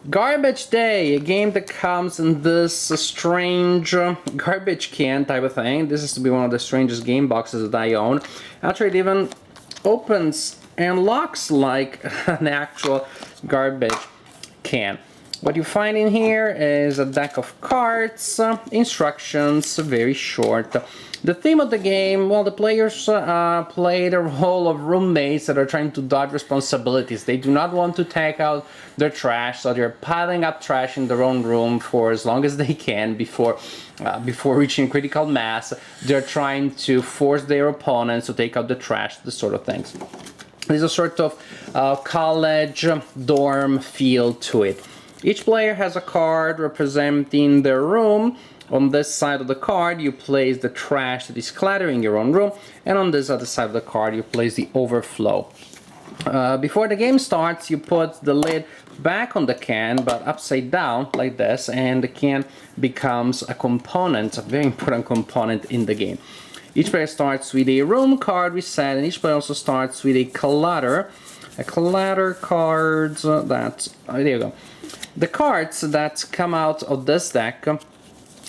Garbage Day, a game that comes in this strange garbage can type of thing. This is to be one of the strangest game boxes that I own. Actually, it even opens and locks like an actual garbage can. What you find in here is a deck of cards, instructions, very short. The theme of the game, well, the players play the role of roommates that are trying to dodge responsibilities. They do not want to take out their trash, so they're piling up trash in their own room for as long as they can before reaching critical mass. They're trying to force their opponents to take out the trash, this sort of things. There's a sort of college dorm feel to it. Each player has a card representing their room. On this side of the card, you place the trash that is cluttering your own room, and on this other side of the card, you place the overflow. Before the game starts, you put the lid back on the can, but upside down, like this, and the can becomes a component, a very important component in the game. Each player starts with a room card reset, and each player also starts with a clutter. A clutter cards that, there you go. The cards that come out of this deck,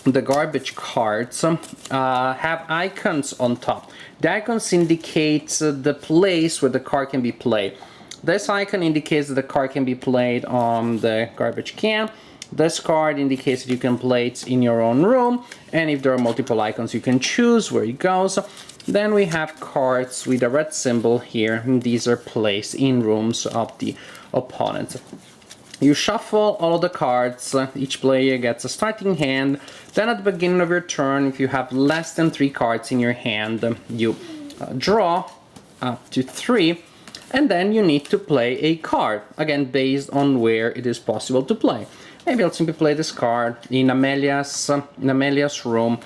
the garbage cards, have icons on top. The icons indicate the place where the card can be played. This icon indicates that the card can be played on the garbage can. This card indicates that you can play it in your own room, and if there are multiple icons, you can choose where it goes. Then we have cards with a red symbol here, and these are placed in rooms of the opponent. You shuffle all of the cards, each player gets a starting hand, then at the beginning of your turn, if you have less than 3 cards in your hand, you draw up to 3, and then you need to play a card, again based on where it is possible to play. Maybe I'll simply play this card in Amelia's room.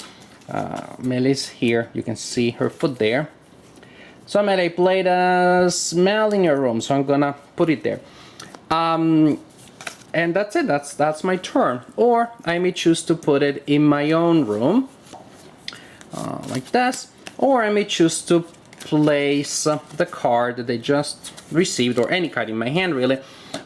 Amelie's here, you can see her foot there. So Amelia played a smell in your room, so I'm gonna put it there. And that's it, that's my turn. Or I may choose to put it in my own room, like this. Or I may choose to place the card that I just received, or any card in my hand really,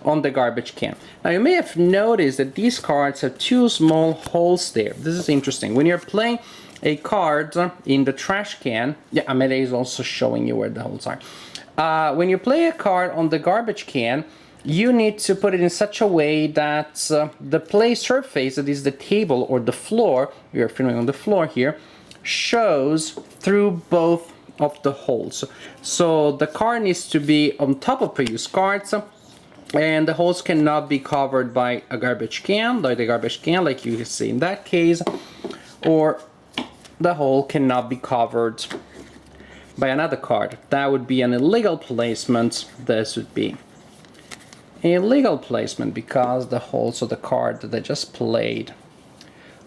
on the garbage can. Now you may have noticed that these cards have 2 small holes there. This is interesting. When you're playing a card in the trash can, yeah, Amelia is also showing you where the holes are. When you play a card on the garbage can, you need to put it in such a way that the play surface, that is the table or the floor, we are filming on the floor here, shows through both of the holes. So the card needs to be on top of previous cards, and the holes cannot be covered by a garbage can, like you can see in that case, or the hole cannot be covered by another card. That would be an illegal placement. This would be illegal placement because the holes of the card that I just played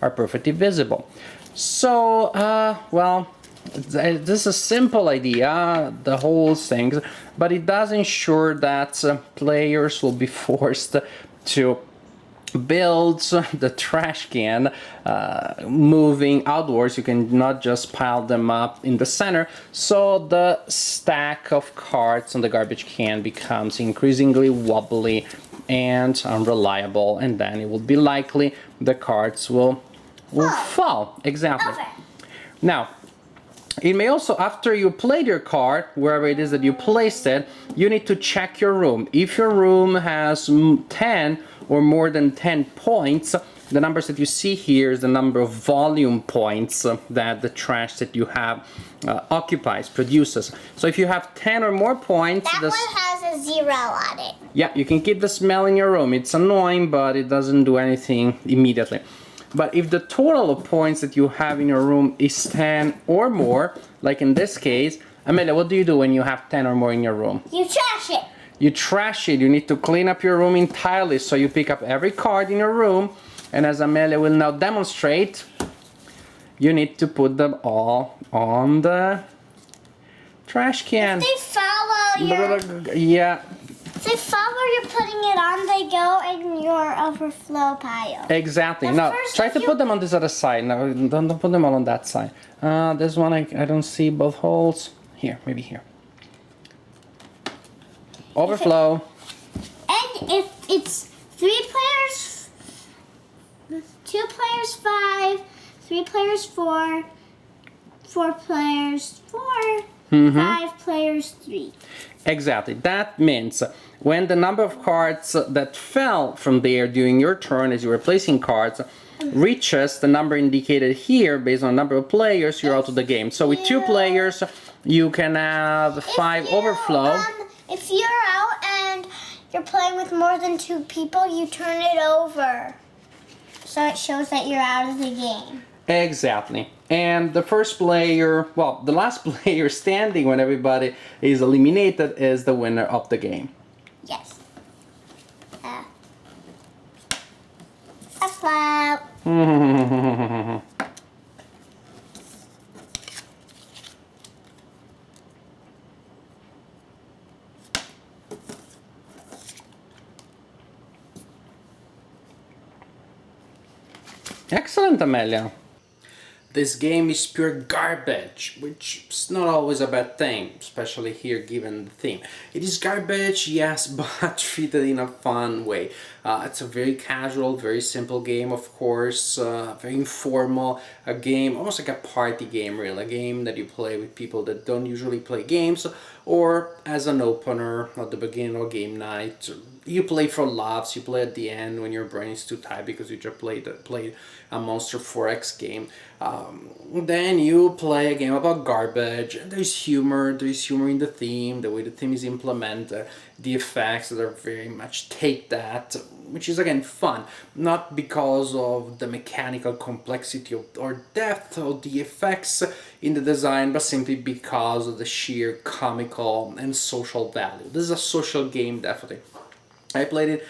are perfectly visible. So, well, this is a simple idea, the whole thing, but it does ensure that players will be forced to build the trash can moving outwards. You can not just pile them up in the center, so the stack of cards on the garbage can becomes increasingly wobbly and unreliable, and then it will be likely the cards will fall. Exactly. Okay. Now, it may also, after you played your card, wherever it is that you placed it, you need to check your room. If your room has 10 or more than 10 points, the numbers that you see here is the number of volume points that the trash that you have produces. So if you have 10 or more points... That one has a 0 on it. Yeah, you can keep the smell in your room. It's annoying, but it doesn't do anything immediately. But if the total of points that you have in your room is 10 or more, like in this case, Amelia, what do you do when you have 10 or more in your room? You trash it. You trash it. You need to clean up your room entirely. So you pick up every card in your room, and as Amelia will now demonstrate, you need to put them all on the trash can. If they follow your... Yeah. If they follow where you're putting it on, they go in your overflow pile. Exactly. Now, try to put them on this other side. Now, don't put them all on that side. This one, I don't see both holes. Here, maybe here. Overflow. And if it's 3 players 2 players 5, 3 players 4, 4 players 4, 5 players 3. Exactly. That means when the number of cards that fell from there during your turn as you were placing cards reaches the number indicated here based on number of players, you're out of the game. So with 2 players, you can have 5 overflow. If you're out and you're playing with more than 2 people, you turn it over. So it shows that you're out of the game. Exactly. And the first player, well, the last player standing when everybody is eliminated is the winner of the game. Yes. A flap. Excellent, Amelia. This game is pure garbage, which is not always a bad thing, especially here given the theme. It is garbage, yes, but treated in a fun way. It's a very casual, very simple game, of course, very informal, a game, almost like a party game, really, a game that you play with people that don't usually play games, or as an opener at the beginning of game night. You play for laughs, you play at the end when your brain is too tired because you just played a Monster 4X game. Then you play a game about garbage. There's humor in the theme, the way the theme is implemented, the effects that are very much take that, which is again fun, not because of the mechanical complexity or depth of the effects in the design, but simply because of the sheer comical and social value. This is a social game, definitely. I played it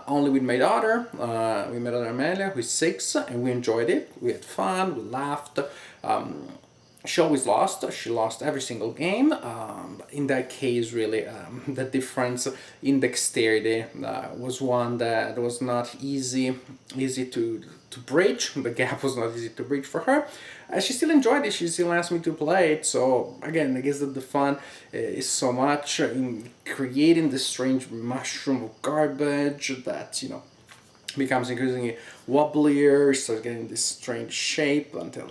only with my daughter, Amelia, who's 6, and we enjoyed it. We had fun, we laughed. She always lost. She lost every single game. In that case, really, the difference in dexterity was one that was not easy to bridge. The gap was not easy to bridge for her. She still enjoyed it. She still asked me to play it. So again, I guess that the fun is so much in creating this strange mushroom of garbage that, you know, becomes increasingly wobblier, starts getting this strange shape until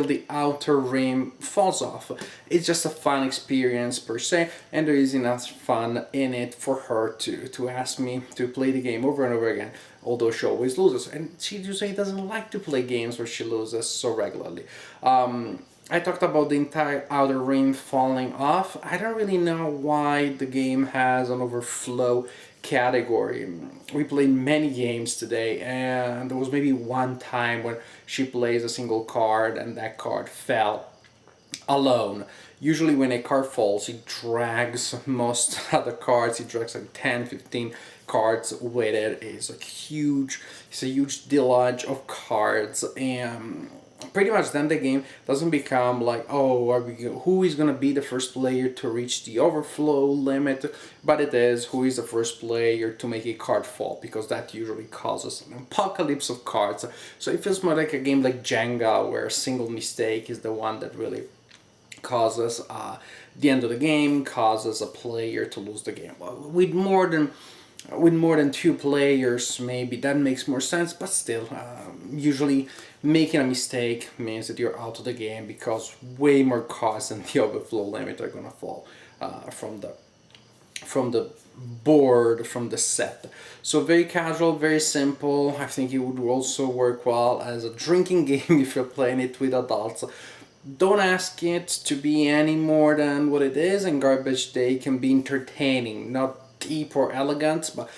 the outer rim falls off. It's just a fun experience per se, and there is enough fun in it for her to ask me to play the game over and over again, although she always loses. And she usually doesn't like to play games where she loses so regularly. I talked about the entire outer rim falling off. I don't really know why the game has an overflow category. We played many games today, and there was maybe one time when she plays a single card and that card fell alone. Usually when a card falls, it drags most other cards. It drags like 10, 15 cards with it. It's a huge deluge of cards, and pretty much then the game doesn't become like, oh, who is going to be the first player to reach the overflow limit, but it is who is the first player to make a card fall, because that usually causes an apocalypse of cards. So it feels more like a game like Jenga, where a single mistake is the one that really causes the end of the game, causes a player to lose the game. With more than 2 players, maybe that makes more sense, but still, usually making a mistake means that you're out of the game, because way more cards than the overflow limit are gonna fall from the board, from the set. So very casual, very simple. I think it would also work well as a drinking game if you're playing it with adults. Don't ask it to be any more than what it is, and Garbage Day can be entertaining, not deep or elegant, but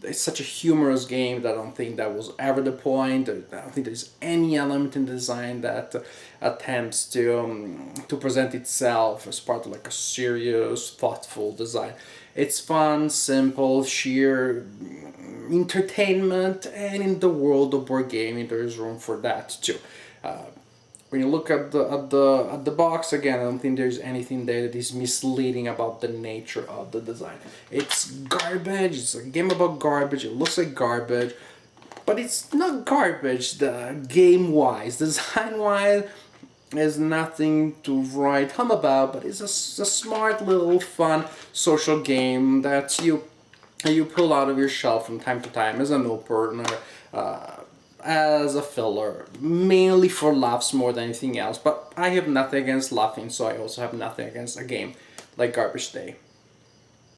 it's such a humorous game that I don't think that was ever the point. I don't think there's any element in the design that attempts to present itself as part of like a serious, thoughtful design. It's fun, simple, sheer entertainment, and in the world of board gaming, there is room for that too. When you look at the box again, I don't think there's anything there that is misleading about the nature of the design. It's garbage. It's a game about garbage. It looks like garbage, but it's not garbage. The game-wise, design-wise, there's nothing to write home about. But it's a smart little fun social game that you pull out of your shelf from time to time as an opener. as a filler, mainly for laughs more than anything else. But I have nothing against laughing, so I also have nothing against a game like Garbage Day.